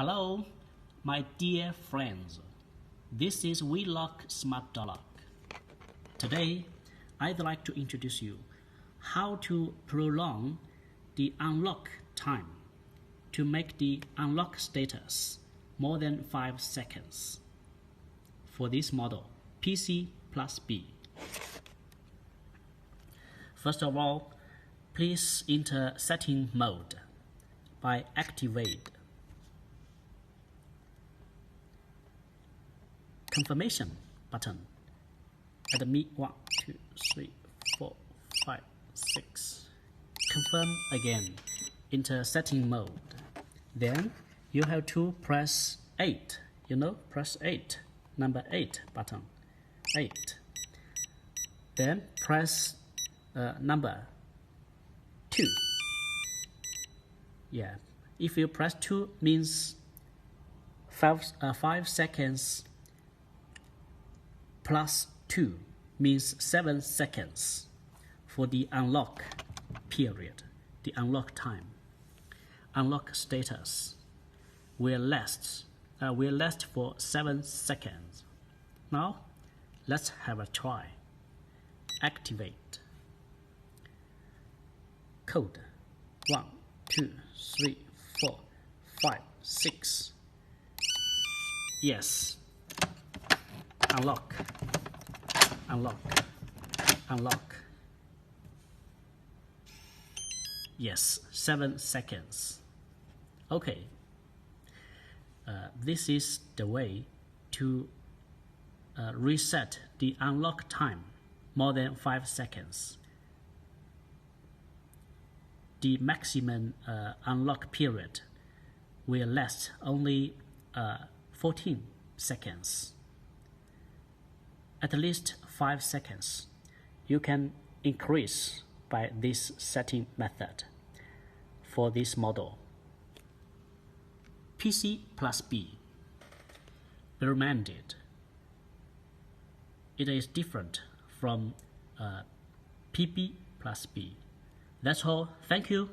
Hello, my dear friends. This is WE.LOCK Smart Door Lock. Today, I'd like to introduce you how to prolong the unlock time to make the unlock status more than 5 seconds for this model, PC+B. First of all, please enter setting mode by activate confirmation button at the 1, 2, 3, 4, 5, 6. Confirm again. Enter setting mode. Then you have to press 8. Press 8. Number 8 button. 8. Then press number 2. Yeah. If you press 2 means 5 seconds plus 2 means 7 seconds for the unlock period, the unlock time. Unlock status will last for 7 seconds. Now, let's have a try. Activate. Code 1, 2, 3, 4, 5, 6. Yes. Unlock, unlock, unlock. Yes, 7 seconds. Okay. This is the way to reset the unlock time more than 5 seconds. The maximum unlock period will last only 14 seconds. At least 5 seconds. You can increase by this setting method for this model. PC+B. Recommended. It is different from PB+B. That's all. Thank you.